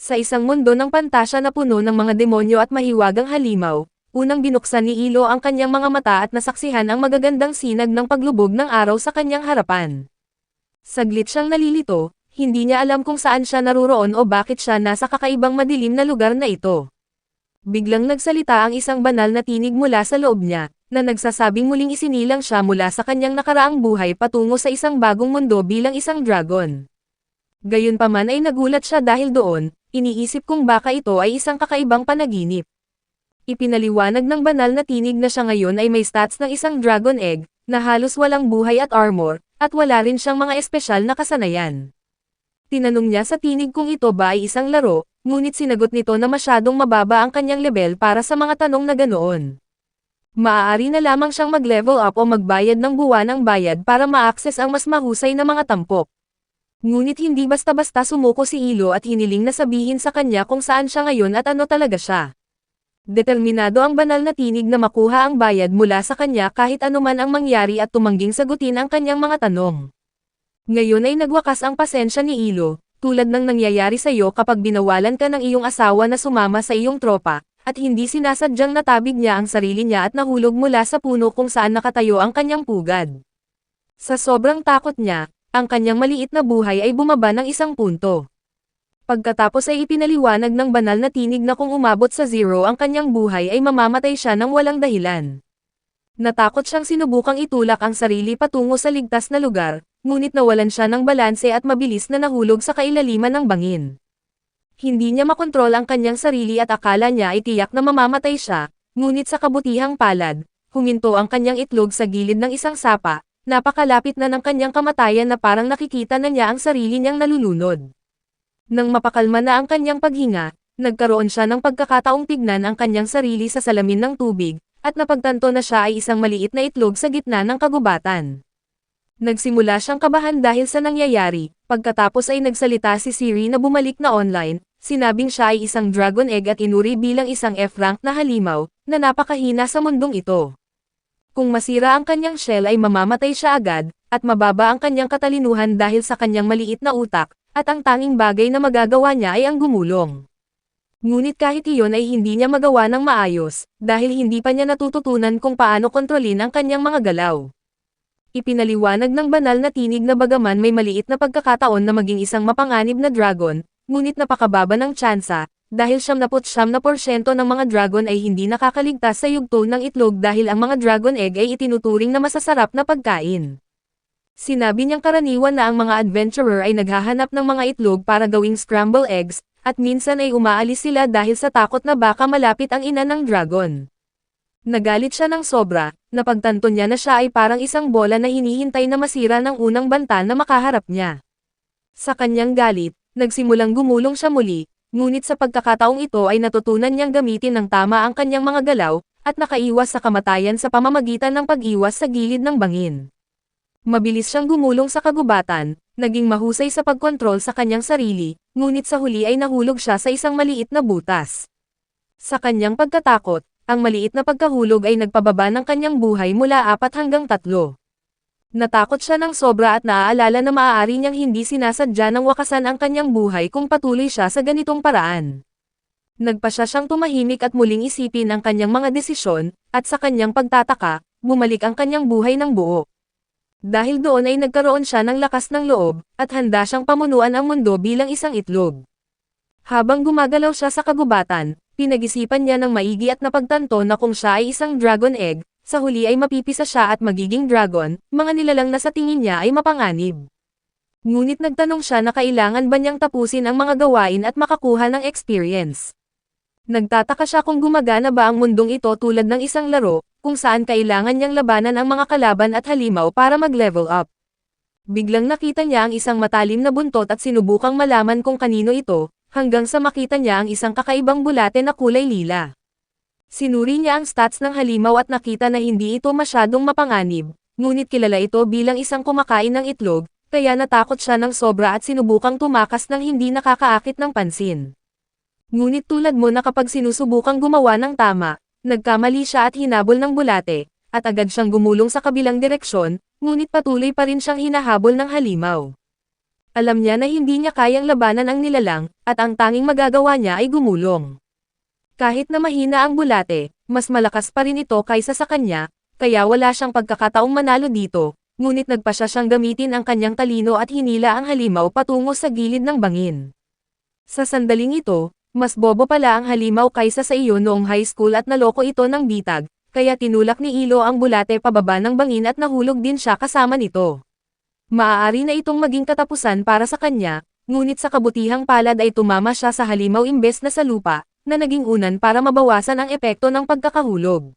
Sa isang mundo ng pantasya na puno ng mga demonyo at mahiwagang halimaw, unang binuksan ni Ilo ang kanyang mga mata at nasaksihan ang magagandang sinag ng paglubog ng araw sa kanyang harapan. Saglit siyang nalilito, hindi niya alam kung saan siya naruroon o bakit siya nasa kakaibang madilim na lugar na ito. Biglang nagsalita ang isang banal na tinig mula sa loob niya, na nagsasabing muling isinilang siya mula sa kanyang nakaraang buhay patungo sa isang bagong mundo bilang isang dragon. Gayunpaman ay nagulat siya dahil doon, iniisip kung baka ito ay isang kakaibang panaginip. Ipinaliwanag ng banal na tinig na siya ngayon ay may stats ng isang dragon egg, na halos walang buhay at armor, at wala rin siyang mga espesyal na kasanayan. Tinanong niya sa tinig kung ito ba ay isang laro, ngunit sinagot nito na masyadong mababa ang kanyang level para sa mga tanong na ganoon. Maaari na lamang siyang mag-level up o magbayad ng buwanang bayad para ma-access ang mas mahusay na mga tampok. Ngunit hindi basta-basta sumuko si Ilo at hiniling na sabihin sa kanya kung saan siya ngayon at ano talaga siya. Determinado ang banal na tinig na makuha ang bayad mula sa kanya kahit anuman ang mangyari at tumangging sagutin ang kanyang mga tanong. Ngayon ay nagwakas ang pasensya ni Ilo, tulad ng nangyayari sa iyo kapag binawalan ka ng iyong asawa na sumama sa iyong tropa, at hindi sinasadyang natabig niya ang sarili niya at nahulog mula sa puno kung saan nakatayo ang kanyang pugad. Sa sobrang takot niya, ang kanyang maliit na buhay ay bumaba ng isang punto. Pagkatapos ay ipinaliwanag ng banal na tinig na kung umabot sa zero ang kanyang buhay ay mamamatay siya ng walang dahilan. Natakot siyang sinubukang itulak ang sarili patungo sa ligtas na lugar, ngunit nawalan siya ng balanse at mabilis na nahulog sa kailaliman ng bangin. Hindi niya makontrol ang kanyang sarili at akala niya ay tiyak na mamamatay siya, ngunit sa kabutihang palad, huminto ang kanyang itlog sa gilid ng isang sapa. Napakalapit na ng kanyang kamatayan na parang nakikita na niya ang sarili niyang nalulunod. Nang mapakalma na ang kanyang paghinga, nagkaroon siya ng pagkakataong tignan ang kanyang sarili sa salamin ng tubig, at napagtanto na siya ay isang maliit na itlog sa gitna ng kagubatan. Nagsimula siyang kabahan dahil sa nangyayari, pagkatapos ay nagsalita si Siri na bumalik na online, sinabing siya ay isang dragon egg at inuri bilang isang F-rank na halimaw, na napakahina sa mundong ito. Kung masira ang kanyang shell ay mamamatay siya agad, at mababa ang kanyang katalinuhan dahil sa kanyang maliit na utak, at ang tanging bagay na magagawa niya ay ang gumulong. Ngunit kahit iyon ay hindi niya magawa ng maayos, dahil hindi pa niya natututunan kung paano kontrolin ang kanyang mga galaw. Ipinaliwanag ng banal na tinig na bagaman may maliit na pagkakataon na maging isang mapanganib na dragon, ngunit napakababa ng tsansa, dahil 99% ng mga dragon ay hindi nakakaligtas sa yugto ng itlog dahil ang mga dragon egg ay itinuturing na masasarap na pagkain. Sinabi niyang karaniwan na ang mga adventurer ay naghahanap ng mga itlog para gawing scramble eggs, at minsan ay umaalis sila dahil sa takot na baka malapit ang ina ng dragon. Nagalit siya ng sobra, napagtanto niya na siya ay parang isang bola na hinihintay na masira ng unang banta na makaharap niya. Sa kanyang galit, nagsimulang gumulong siya muli, ngunit sa pagkakataong ito ay natutunan niyang gamitin ng tama ang kanyang mga galaw, at nakaiwas sa kamatayan sa pamamagitan ng pag-iwas sa gilid ng bangin. Mabilis siyang gumulong sa kagubatan, naging mahusay sa pagkontrol sa kanyang sarili, ngunit sa huli ay nahulog siya sa isang maliit na butas. Sa kanyang pagkatakot, ang maliit na pagkahulog ay nagpababa ng kanyang buhay mula 4 hanggang 3. Natakot siya ng sobra at naaalala na maaari niyang hindi sinasadya ng wakasan ang kanyang buhay kung patuloy siya sa ganitong paraan. Nagpasya siyang tumahimik at muling isipin ang kanyang mga desisyon, at sa kanyang pagtataka, bumalik ang kanyang buhay ng buo. Dahil doon ay nagkaroon siya ng lakas ng loob, at handa siyang pamunuan ang mundo bilang isang itlog. Habang gumagalaw siya sa kagubatan, pinag-isipan niya ng maigi at napagtanto na kung siya ay isang dragon egg, sa huli ay mapipisa siya at magiging dragon, mga nilalang na sa tingin niya ay mapanganib. Ngunit nagtanong siya na kailangan ba niyang tapusin ang mga gawain at makakuha ng experience. Nagtataka siya kung gumagana ba ang mundong ito tulad ng isang laro, kung saan kailangan niyang labanan ang mga kalaban at halimaw para mag-level up. Biglang nakita niya ang isang matalim na buntot at sinubukang malaman kung kanino ito, hanggang sa makita niya ang isang kakaibang bulate na kulay lila. Sinuri niya ang stats ng halimaw at nakita na hindi ito masyadong mapanganib, ngunit kilala ito bilang isang kumakain ng itlog, kaya natakot siya ng sobra at sinubukang tumakas ng hindi nakakaakit ng pansin. Ngunit tulad mo na kapag sinusubukang gumawa ng tama, nagkamali siya at hinabol ng bulate, at agad siyang gumulong sa kabilang direksyon, ngunit patuloy pa rin siyang hinahabol ng halimaw. Alam niya na hindi niya kayang labanan ang nilalang, at ang tanging magagawa niya ay gumulong. Kahit na mahina ang bulate, mas malakas pa rin ito kaysa sa kanya, kaya wala siyang pagkakataong manalo dito, ngunit nagpa siya siyang gamitin ang kanyang talino at hinila ang halimaw patungo sa gilid ng bangin. Sa sandaling ito, mas bobo pala ang halimaw kaysa sa iyo noong high school at naloko ito ng bitag, kaya tinulak ni Ilo ang bulate pababa ng bangin at nahulog din siya kasama nito. Maaari na itong maging katapusan para sa kanya, ngunit sa kabutihang palad ay tumama siya sa halimaw imbes na sa lupa, na naging unan para mabawasan ang epekto ng pagkakahulog.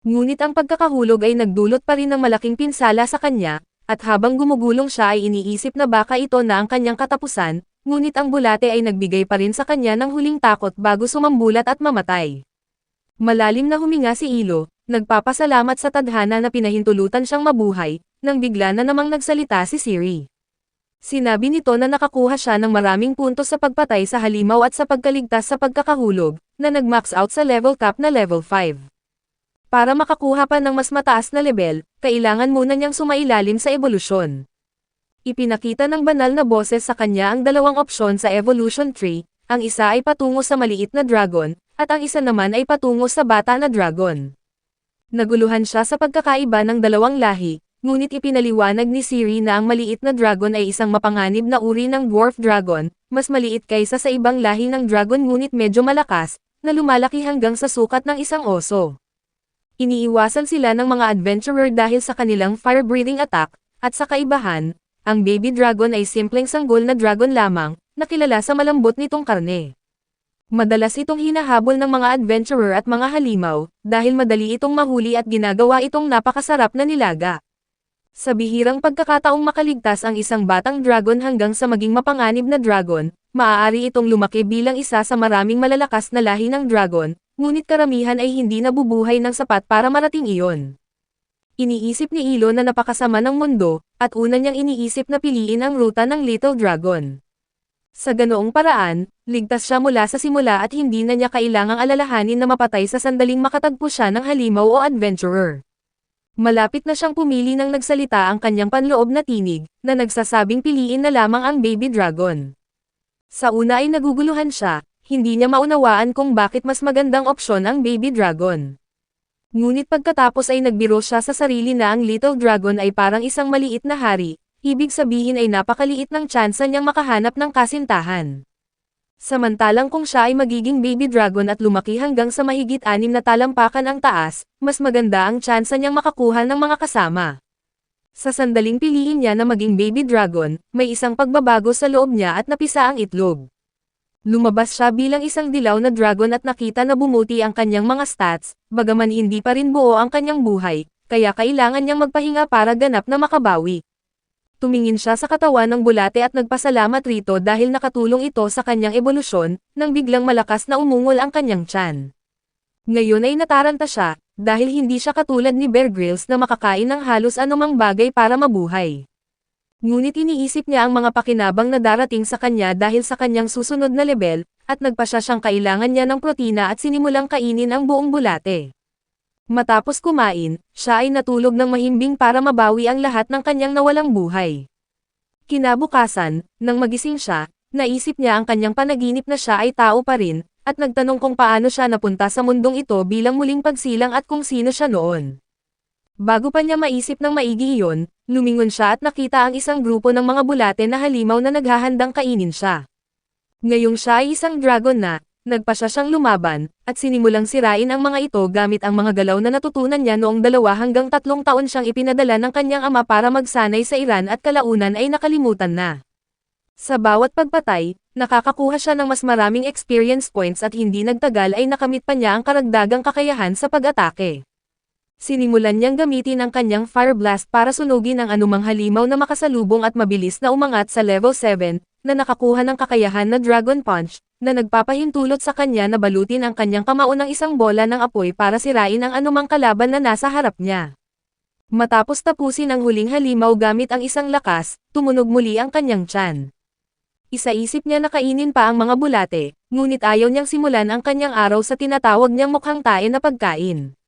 Ngunit ang pagkakahulog ay nagdulot pa rin ng malaking pinsala sa kanya, at habang gumugulong siya ay iniisip na baka ito na ang kanyang katapusan, ngunit ang bulate ay nagbigay pa rin sa kanya ng huling takot bago sumambulat at mamatay. Malalim na huminga si Ilo, nagpapasalamat sa tadhana na pinahintulutan siyang mabuhay, nang bigla na namang nagsalita si Siri. Sinabi nito na nakakuha siya ng maraming puntos sa pagpatay sa halimaw at sa pagkaligtas sa pagkakahulog, na nag-max out sa level cap na level 5. Para makakuha pa ng mas mataas na level, kailangan muna niyang sumailalim sa evolusyon. Ipinakita ng banal na boses sa kanya ang dalawang opsyon sa evolution tree, ang isa ay patungo sa maliit na dragon, at ang isa naman ay patungo sa bata na dragon. Naguluhan siya sa pagkakaiba ng dalawang lahi, ngunit ipinaliwanag ni Siri na ang maliit na dragon ay isang mapanganib na uri ng dwarf dragon, mas maliit kaysa sa ibang lahi ng dragon ngunit medyo malakas, na lumalaki hanggang sa sukat ng isang oso. Iniiwasan sila ng mga adventurer dahil sa kanilang fire-breathing attack, at sa kaibahan, ang baby dragon ay simpleng sanggol na dragon lamang, na kilala sa malambot nitong karne. Madalas itong hinahabol ng mga adventurer at mga halimaw, dahil madali itong mahuli at ginagawa itong napakasarap na nilaga. Sa bihirang pagkakataong makaligtas ang isang batang dragon hanggang sa maging mapanganib na dragon, maaari itong lumaki bilang isa sa maraming malalakas na lahi ng dragon, ngunit karamihan ay hindi nabubuhay ng sapat para marating iyon. Iniisip ni Ilo na napakasama ng mundo, at una niyang iniisip na piliin ang ruta ng Little Dragon. Sa ganoong paraan, ligtas siya mula sa simula at hindi na niya kailangang alalahanin na mapatay sa sandaling makatagpo siya ng halimaw o adventurer. Malapit na siyang pumili nang nagsalita ang kanyang panloob na tinig, na nagsasabing piliin na lamang ang baby dragon. Sa una ay naguguluhan siya, hindi niya maunawaan kung bakit mas magandang opsyon ang baby dragon. Ngunit pagkatapos ay nagbiro siya sa sarili na ang little dragon ay parang isang maliit na hari, ibig sabihin ay napakaliit ng tsansa niyang makahanap ng kasintahan. Samantalang kung siya ay magiging baby dragon at lumaki hanggang sa mahigit 6 na talampakan ang taas, mas maganda ang tsansa niyang makakuha ng mga kasama. Sa sandaling piliin niya na maging baby dragon, may isang pagbabago sa loob niya at napisa ang itlog. Lumabas siya bilang isang dilaw na dragon at nakita na bumuti ang kanyang mga stats, bagaman hindi pa rin buo ang kanyang buhay, kaya kailangan niyang magpahinga para ganap na makabawi. Tumingin siya sa katawan ng bulate at nagpasalamat rito dahil nakatulong ito sa kanyang ebolusyon, nang biglang malakas na umungol ang kanyang tiyan. Ngayon ay nataranta siya, dahil hindi siya katulad ni Bear Grylls na makakain ng halos anumang bagay para mabuhay. Ngunit iniisip niya ang mga pakinabang na darating sa kanya dahil sa kanyang susunod na level, at nagpa siyang kailangan niya ng protina at sinimulang kainin ang buong bulate. Matapos kumain, siya ay natulog ng mahimbing para mabawi ang lahat ng kanyang nawalang buhay. Kinabukasan, nang magising siya, naisip niya ang kanyang panaginip na siya ay tao pa rin, at nagtanong kung paano siya napunta sa mundong ito bilang muling pagsilang at kung sino siya noon. Bago pa niya maisip ng maigi iyon, lumingon siya at nakita ang isang grupo ng mga bulate na halimaw na naghahandang kainin siya. Ngayong siya ay isang dragon na, nagpa siyang lumaban, at sinimulang sirain ang mga ito gamit ang mga galaw na natutunan niya noong 2 hanggang 3 taon siyang ipinadala ng kanyang ama para magsanay sa Iran at kalaunan ay nakalimutan na. Sa bawat pagpatay, nakakakuha siya ng mas maraming experience points at hindi nagtagal ay nakamit pa niya ang karagdagang kakayahan sa pag-atake. Sinimulan niyang gamitin ang kanyang Fire Blast para sunugin ang anumang halimaw na makasalubong at mabilis na umangat sa level 7, na nakakuha ng kakayahan na Dragon Punch, na nagpapahintulot sa kanya na balutin ang kanyang kamao ng isang bola ng apoy para sirain ang anumang kalaban na nasa harap niya. Matapos tapusin ang huling halimaw gamit ang isang lakas, tumunog muli ang kanyang tiyan. Isaisip niya na kainin pa ang mga bulate, ngunit ayaw niyang simulan ang kanyang araw sa tinatawag niyang mukhang tae na pagkain.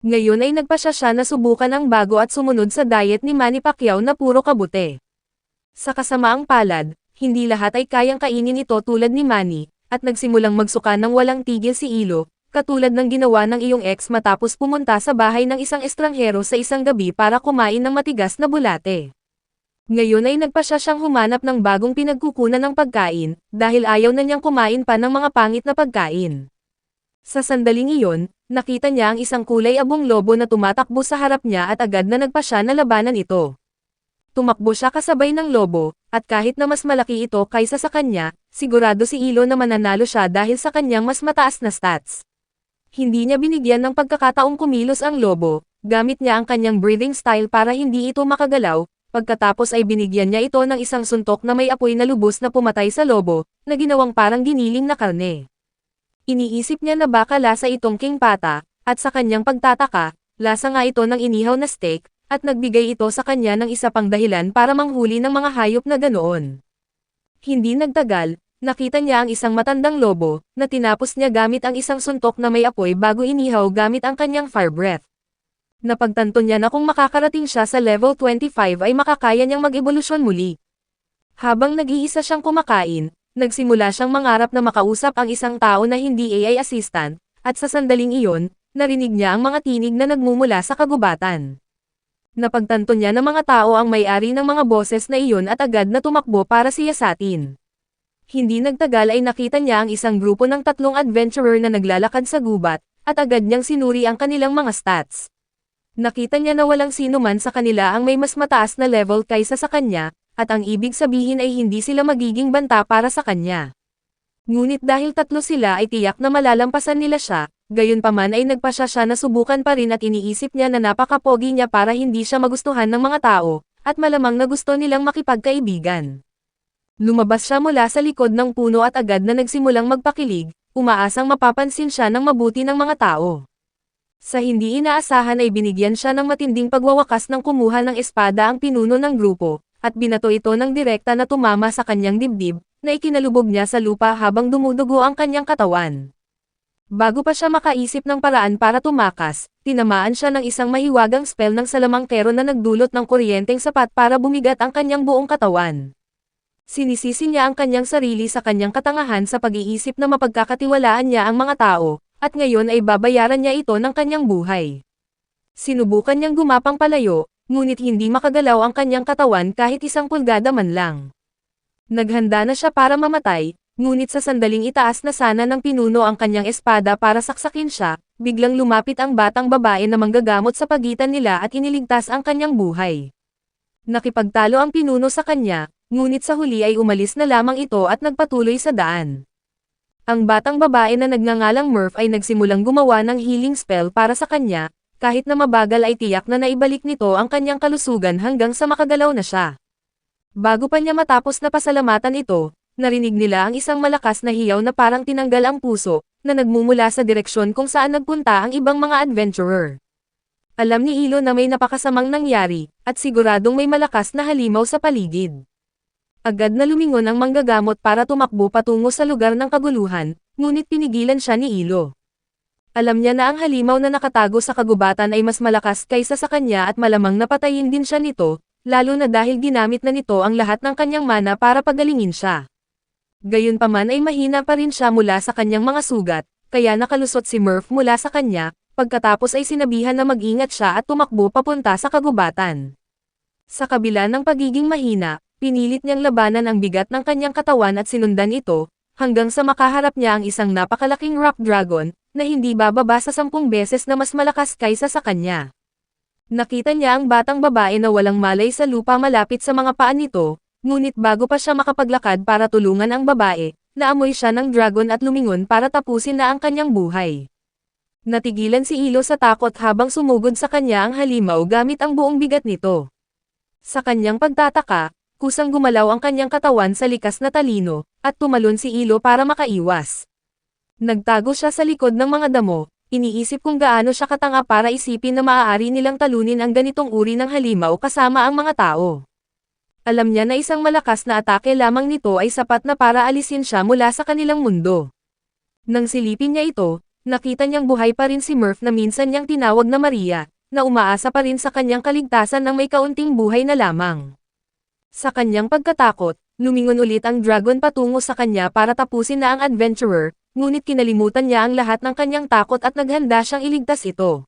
Ngayon ay nagpasya siya na subukan ang bago at sumunod sa diet ni Manny Pacquiao na puro kabute. Sa kasamaang palad, hindi lahat ay kayang kainin ito tulad ni Manny, at nagsimulang magsuka ng walang tigil si Ilo, katulad ng ginawa ng iyong ex matapos pumunta sa bahay ng isang estranghero sa isang gabi para kumain ng matigas na bulate. Ngayon ay nagpasya siyang humanap ng bagong pinagkukunan ng pagkain, dahil ayaw na niyang kumain pa ng mga pangit na pagkain. Sa sandaling iyon, nakita niya ang isang kulay abong lobo na tumatakbo sa harap niya at agad na nagpasya na labanan ito. Tumakbo siya kasabay ng lobo, at kahit na mas malaki ito kaysa sa kanya, sigurado si Ilo na mananalo siya dahil sa kanyang mas mataas na stats. Hindi niya binigyan ng pagkakataong kumilos ang lobo, gamit niya ang kanyang breathing style para hindi ito makagalaw, pagkatapos ay binigyan niya ito ng isang suntok na may apoy na lubos na pumatay sa lobo, na ginawang parang giniling na karne. Iniisip niya na baka lasa itong king pata, at sa kanyang pagtataka, lasa nga ito ng inihaw na steak, at nagbigay ito sa kanya ng isa pang dahilan para manghuli ng mga hayop na ganoon. Hindi nagtagal, nakita niya ang isang matandang lobo, na tinapos niya gamit ang isang suntok na may apoy bago inihaw gamit ang kanyang fire breath. Napagtanto niya na kung makakarating siya sa level 25 ay makakaya niyang mag-ebolusyon muli. Habang nag-iisa siyang kumakain, nagsimula siyang mangarap na makausap ang isang tao na hindi AI assistant, at sa sandaling iyon, narinig niya ang mga tinig na nagmumula sa kagubatan. Napagtanto niya na mga tao ang may-ari ng mga boses na iyon at agad na tumakbo para siyasatin. Hindi nagtagal ay nakita niya ang isang grupo ng 3 adventurer na naglalakad sa gubat, at agad niyang sinuri ang kanilang mga stats. Nakita niya na walang sino man sa kanila ang may mas mataas na level kaysa sa kanya, at ang ibig sabihin ay hindi sila magiging banta para sa kanya. Ngunit dahil 3 sila ay tiyak na malalampasan nila siya, gayunpaman ay nagpasya siya na subukan pa rin at iniisip niya na napakapogi niya para hindi siya magustuhan ng mga tao, at malamang na gusto nilang makipagkaibigan. Lumabas siya mula sa likod ng puno at agad na nagsimulang magpakilig, umaasang mapapansin siya ng mabuti ng mga tao. Sa hindi inaasahan ay binigyan siya ng matinding pagwawakas ng kumuha ng espada ang pinuno ng grupo, at binato ito ng direkta na tumama sa kanyang dibdib, na ikinalubog niya sa lupa habang dumudugo ang kanyang katawan. Bago pa siya makaisip ng paraan para tumakas, tinamaan siya ng isang mahiwagang spell ng salamangkero na nagdulot ng kuryenteng sapat para bumigat ang kanyang buong katawan. Sinisisi niya ang kanyang sarili sa kanyang katangahan sa pag-iisip na mapagkakatiwalaan niya ang mga tao, at ngayon ay babayaran niya ito ng kanyang buhay. Sinubukan niyang gumapang palayo, ngunit hindi makagalaw ang kanyang katawan kahit isang pulgada man lang. Naghanda na siya para mamatay, ngunit sa sandaling itaas na sana ng pinuno ang kanyang espada para saksakin siya, biglang lumapit ang batang babae na manggagamot sa pagitan nila at iniligtas ang kanyang buhay. Nakipagtalo ang pinuno sa kanya, ngunit sa huli ay umalis na lamang ito at nagpatuloy sa daan. Ang batang babae na nagngangalang Murph ay nagsimulang gumawa ng healing spell para sa kanya, kahit na mabagal ay tiyak na naibalik nito ang kanyang kalusugan hanggang sa makagalaw na siya. Bago pa niya matapos na pasalamatan ito, narinig nila ang isang malakas na hiyaw na parang tinanggal ang puso, na nagmumula sa direksyon kung saan nagpunta ang ibang mga adventurer. Alam ni Ilo na may napakasamang nangyari, at siguradong may malakas na halimaw sa paligid. Agad na lumingon ang manggagamot para tumakbo patungo sa lugar ng kaguluhan, ngunit pinigilan siya ni Ilo. Alam niya na ang halimaw na nakatago sa kagubatan ay mas malakas kaysa sa kanya at malamang napatayin din siya nito, lalo na dahil ginamit na nito ang lahat ng kanyang mana para pagalingin siya. Gayunpaman ay mahina pa rin siya mula sa kanyang mga sugat, kaya nakalusot si Murph mula sa kanya, pagkatapos ay sinabihan na mag-ingat siya at tumakbo papunta sa kagubatan. Sa kabila ng pagiging mahina, pinilit niyang labanan ang bigat ng kanyang katawan at sinundan ito, hanggang sa makaharap niya ang isang napakalaking rock dragon, na hindi bababa sa 10 beses na mas malakas kaysa sa kanya. Nakita niya ang batang babae na walang malay sa lupa malapit sa mga paa nito, ngunit bago pa siya makapaglakad para tulungan ang babae, naamoy siya ng dragon at lumingon para tapusin na ang kanyang buhay. Natigilan si Ilo sa takot habang sumugod sa kanya ang halimaw gamit ang buong bigat nito. Sa kanyang pagtataka, kusang gumalaw ang kanyang katawan sa likas na talino, at tumalon si Ilo para makaiwas. Nagtago siya sa likod ng mga damo. Iniisip kung gaano siya katanga para isipin na maaari nilang talunin ang ganitong uri ng halimaw kasama ang mga tao. Alam niya na isang malakas na atake lamang nito ay sapat na para alisin siya mula sa kanilang mundo. Nang silipin niya ito, nakita niyang buhay pa rin si Murph na minsan niyang tinawag na Maria, na umaasa pa rin sa kanyang kaligtasan ng may kaunting buhay na lamang. Sa kanyang pagkatakot, lumingon ulit ang dragon patungo sa kanya para tapusin na ang adventurer, ngunit kinalimutan niya ang lahat ng kanyang takot at naghanda siyang iligtas ito.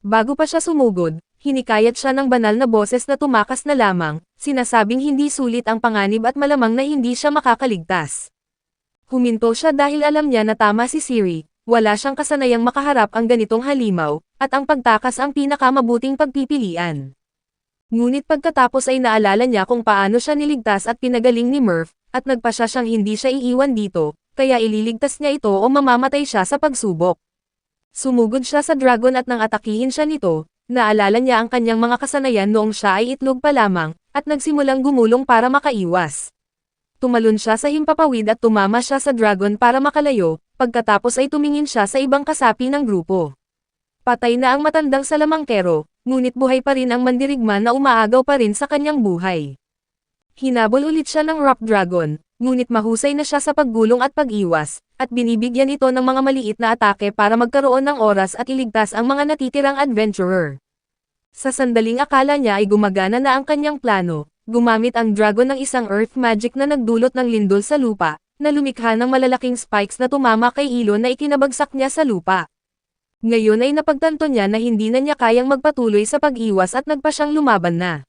Bago pa siya sumugod, hinikayat siya ng banal na boses na tumakas na lamang, sinasabing hindi sulit ang panganib at malamang na hindi siya makakaligtas. Huminto siya dahil alam niya na tama si Siri, wala siyang kasanayang makaharap ang ganitong halimaw, at ang pagtakas ang pinakamabuting pagpipilian. Ngunit pagkatapos ay naalala niya kung paano siya niligtas at pinagaling ni Murph, at nagpasya siyang hindi siya iiwan dito, kaya ililigtas niya ito o mamamatay siya sa pagsubok. Sumugod siya sa dragon at nang atakihin siya nito, naalala niya ang kanyang mga kasanayan noong siya ay itlog pa lamang, at nagsimulang gumulong para makaiwas. Tumalon siya sa himpapawid at tumama siya sa dragon para makalayo, pagkatapos ay tumingin siya sa ibang kasapi ng grupo. Patay na ang matandang salamangkero, ngunit buhay pa rin ang mandirigma na umaagaw pa rin sa kanyang buhay. Hinabol ulit siya ng rock dragon, ngunit mahusay na siya sa paggulong at pag-iwas, at binibigyan ito ng mga maliit na atake para magkaroon ng oras at iligtas ang mga natitirang adventurer. Sa sandaling akala niya ay gumagana na ang kanyang plano, gumamit ang dragon ng isang earth magic na nagdulot ng lindol sa lupa, na lumikha ng malalaking spikes na tumama kay Ilo na ikinabagsak niya sa lupa. Ngayon ay napagtanto niya na hindi na niya kayang magpatuloy sa pag-iwas at nagpa siyang lumaban na.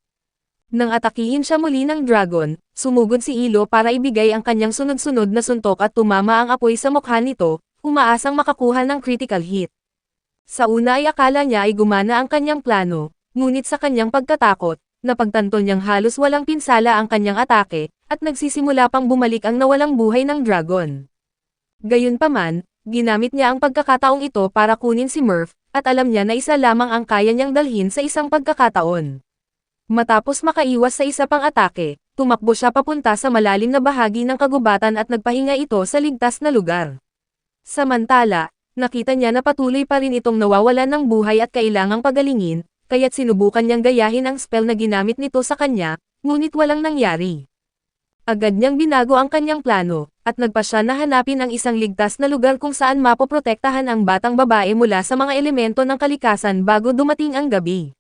Nang atakihin siya muli ng dragon, sumugod si Ilo para ibigay ang kanyang sunod-sunod na suntok at tumama ang apoy sa mukha nito, umaasang makakuha ng critical hit. Sa una ay akala niya ay gumana ang kanyang plano, ngunit sa kanyang pagkatakot, napagtanto niyang halos walang pinsala ang kanyang atake, at nagsisimula pang bumalik ang nawalang buhay ng dragon. Gayunpaman, ginamit niya ang pagkakataong ito para kunin si Murph, at alam niya na isa lamang ang kaya niyang dalhin sa isang pagkakataon. Matapos makaiwas sa isa pang atake, tumakbo siya papunta sa malalim na bahagi ng kagubatan at nagpahinga ito sa ligtas na lugar. Samantala, nakita niya na patuloy pa rin itong nawawalan ng buhay at kailangang pagalingin, kaya't sinubukan niyang gayahin ang spell na ginamit nito sa kanya, ngunit walang nangyari. Agad niyang binago ang kanyang plano, at nagpa siya na hanapin ang isang ligtas na lugar kung saan mapoprotektahan ang batang babae mula sa mga elemento ng kalikasan bago dumating ang gabi.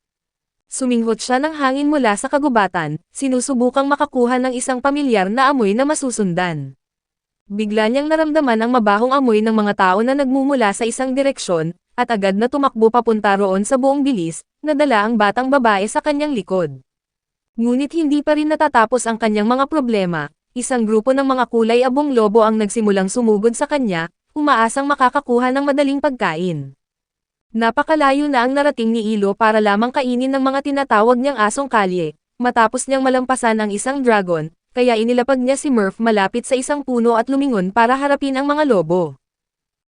Suminghot siya ng hangin mula sa kagubatan, sinusubukang makakuha ng isang pamilyar na amoy na masusundan. Bigla niyang naramdaman ang mabahong amoy ng mga tao na nagmumula sa isang direksyon, at agad na tumakbo papunta roon sa buong bilis, nadala ang batang babae sa kanyang likod. Ngunit hindi pa rin natatapos ang kanyang mga problema, isang grupo ng mga kulay abong lobo ang nagsimulang sumugod sa kanya, umaasang makakakuha ng madaling pagkain. Napakalayo na ang narating ni Ilo para lamang kainin ng mga tinatawag niyang asong kalye, matapos niyang malampasan ang isang dragon, kaya inilapag niya si Murph malapit sa isang puno at lumingon para harapin ang mga lobo.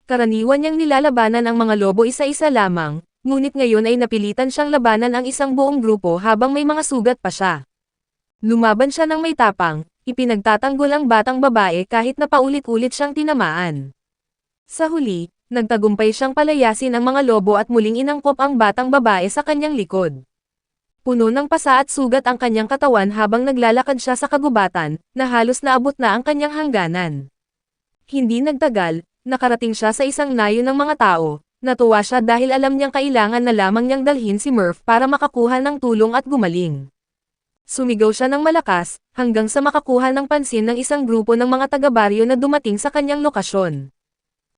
Karaniwan niyang nilalabanan ang mga lobo isa-isa lamang, ngunit ngayon ay napilitan siyang labanan ang isang buong grupo habang may mga sugat pa siya. Lumaban siya ng may tapang, ipinagtatanggol ang batang babae kahit na paulit-ulit siyang tinamaan. Sa huli, nagtagumpay siyang palayasin ang mga lobo at muling inangkop ang batang babae sa kanyang likod. Puno ng pasa at sugat ang kanyang katawan habang naglalakad siya sa kagubatan, na halos naabot na ang kanyang hangganan. Hindi nagtagal, nakarating siya sa isang nayo ng mga tao. Natuwa siya dahil alam niyang kailangan na lamang niyang dalhin si Murph para makakuha ng tulong at gumaling. Sumigaw siya ng malakas, hanggang sa makakuha ng pansin ng isang grupo ng mga taga-baryo na dumating sa kanyang lokasyon.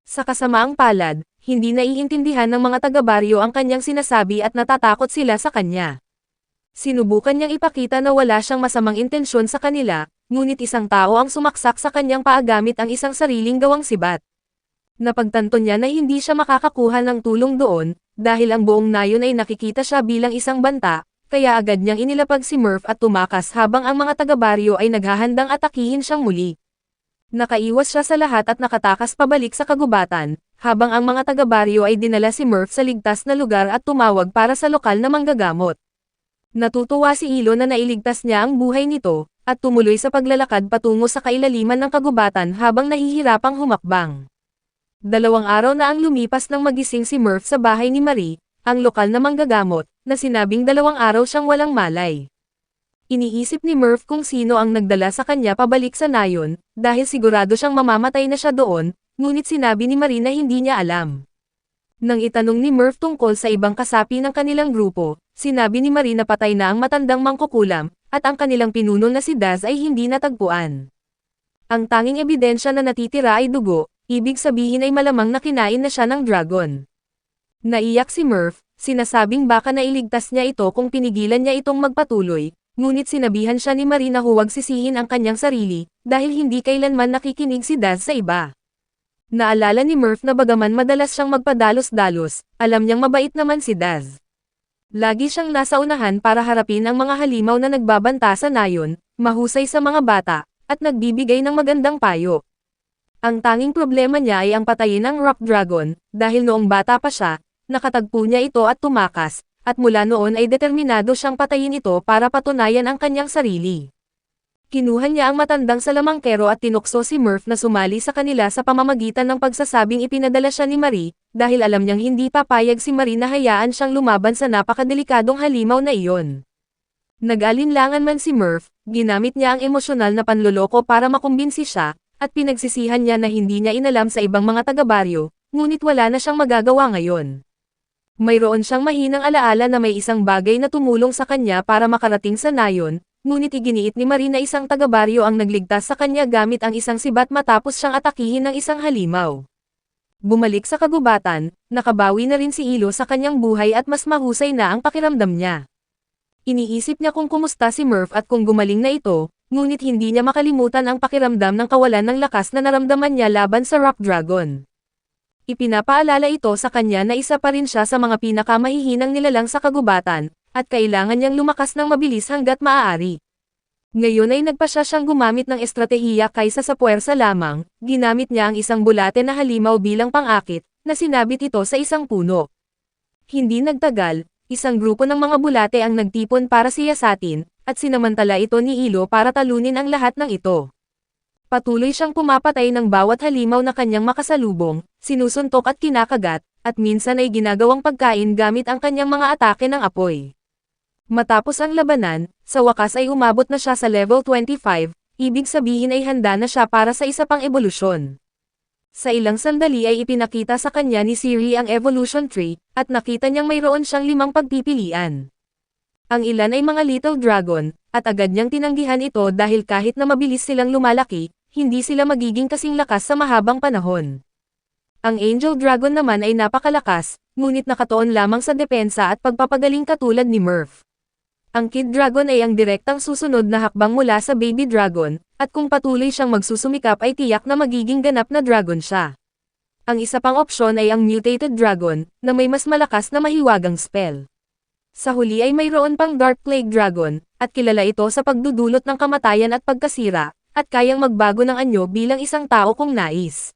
Sa kasamaang palad, hindi naiintindihan ng mga taga-baryo ang kanyang sinasabi at natatakot sila sa kanya. Sinubukan niyang ipakita na wala siyang masamang intensyon sa kanila, ngunit isang tao ang sumaksak sa kanyang paa gamit ang isang sariling gawang sibat. Napagtanto niya na hindi siya makakakuha ng tulong doon, dahil ang buong nayon ay nakikita siya bilang isang banta, kaya agad niyang inilapag si Murph at tumakas habang ang mga taga-baryo ay naghahandang atakihin siyang muli. Nakaiwas siya sa lahat at nakatakas pabalik sa kagubatan, habang ang mga taga-baryo ay dinala si Murph sa ligtas na lugar at tumawag para sa lokal na manggagamot. Natutuwa si Ilo na nailigtas niya ang buhay nito, at tumuloy sa paglalakad patungo sa kailaliman ng kagubatan habang nahihirapang humakbang. 2 araw na ang lumipas nang magising si Murph sa bahay ni Marie, ang lokal na manggagamot, na sinabing 2 araw siyang walang malay. Iniisip ni Murph kung sino ang nagdala sa kanya pabalik sa nayon, dahil sigurado siyang mamamatay na siya doon, ngunit sinabi ni Marie na hindi niya alam. Nang itanong ni Murph tungkol sa ibang kasapi ng kanilang grupo, sinabi ni Marie na patay na ang matandang mangkukulam, at ang kanilang pinuno na si Daz ay hindi natagpuan. Ang tanging ebidensya na natitira ay dugo, ibig sabihin ay malamang na kinain na siya ng dragon. Naiyak si Murph, sinasabing baka nailigtas niya ito kung pinigilan niya itong magpatuloy, ngunit sinabihan siya ni Marie na huwag sisihin ang kanyang sarili, dahil hindi kailanman nakikinig si Daz sa iba. Naalala ni Murph na bagaman madalas siyang magpadalos-dalos, alam niyang mabait naman si Daz. Lagi siyang nasa unahan para harapin ang mga halimaw na nagbabanta sa nayon, mahusay sa mga bata, at nagbibigay ng magandang payo. Ang tanging problema niya ay ang patayin ng Rock Dragon, dahil noong bata pa siya, nakatagpo niya ito at tumakas, at mula noon ay determinado siyang patayin ito para patunayan ang kanyang sarili. Kinuha niya ang matandang salamangkero at tinukso si Murph na sumali sa kanila sa pamamagitan ng pagsasabing ipinadala siya ni Marie, dahil alam niyang hindi papayag si Marie na hayaan siyang lumaban sa napakadelikadong halimaw na iyon. Nag-alinlangan man si Murph, ginamit niya ang emosyonal na panloloko para makumbinsi siya, at pinagsisihan niya na hindi niya inalam sa ibang mga taga-baryo, ngunit wala na siyang magagawa ngayon. Mayroon siyang mahinang alaala na may isang bagay na tumulong sa kanya para makarating sa nayon, ngunit iginiit ni Marie na isang taga-baryo ang nagligtas sa kanya gamit ang isang sibat matapos siyang atakihin ng isang halimaw. Bumalik sa kagubatan, nakabawi na rin si Ilo sa kanyang buhay at mas mahusay na ang pakiramdam niya. Iniisip niya kung kumusta si Murph at kung gumaling na ito, ngunit hindi niya makalimutan ang pakiramdam ng kawalan ng lakas na naramdaman niya laban sa Rock Dragon. Ipinapaalala ito sa kanya na isa pa rin siya sa mga pinakamahihinang nilalang sa kagubatan, at kailangan niyang lumakas ng mabilis hanggat maaari. Ngayon ay nagpasya siyang gumamit ng estratehiya kaysa sa puwersa lamang, ginamit niya ang isang bulate na halimaw bilang pang-akit, na sinabit ito sa isang puno. Hindi nagtagal, isang grupo ng mga bulate ang nagtipon para siyasatin, at sinamantala ito ni Ilo para talunin ang lahat ng ito. Patuloy siyang pumapatay ng bawat halimaw na kanyang makasalubong, sinusuntok at kinakagat, at minsan ay ginagawang pagkain gamit ang kanyang mga atake ng apoy. Matapos ang labanan, sa wakas ay umabot na siya sa level 25, ibig sabihin ay handa na siya para sa isa pang ebolusyon. Sa ilang sandali ay ipinakita sa kanya ni Siri ang evolution tree, at nakita niyang mayroon siyang 5 pagpipilian. Ang ilan ay mga little dragon, at agad niyang tinanggihan ito dahil kahit na mabilis silang lumalaki, hindi sila magiging kasing lakas sa mahabang panahon. Ang angel dragon naman ay napakalakas, ngunit nakatuon lamang sa depensa at pagpapagaling katulad ni Murph. Ang Kid Dragon ay ang direktang susunod na hakbang mula sa Baby Dragon, at kung patuloy siyang magsusumikap ay tiyak na magiging ganap na dragon siya. Ang isa pang opsyon ay ang Mutated Dragon, na may mas malakas na mahiwagang spell. Sa huli ay mayroon pang Dark Plague Dragon, at kilala ito sa pagdudulot ng kamatayan at pagkasira, at kayang magbago ng anyo bilang isang tao kung nais.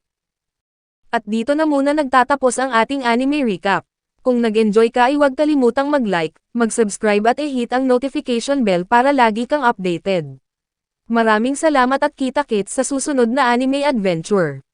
At dito na muna nagtatapos ang ating anime recap. Kung nag-enjoy ka ay huwag kalimutang mag-like, mag-subscribe at i-hit ang notification bell para lagi kang updated. Maraming salamat at kita-kits sa susunod na anime adventure.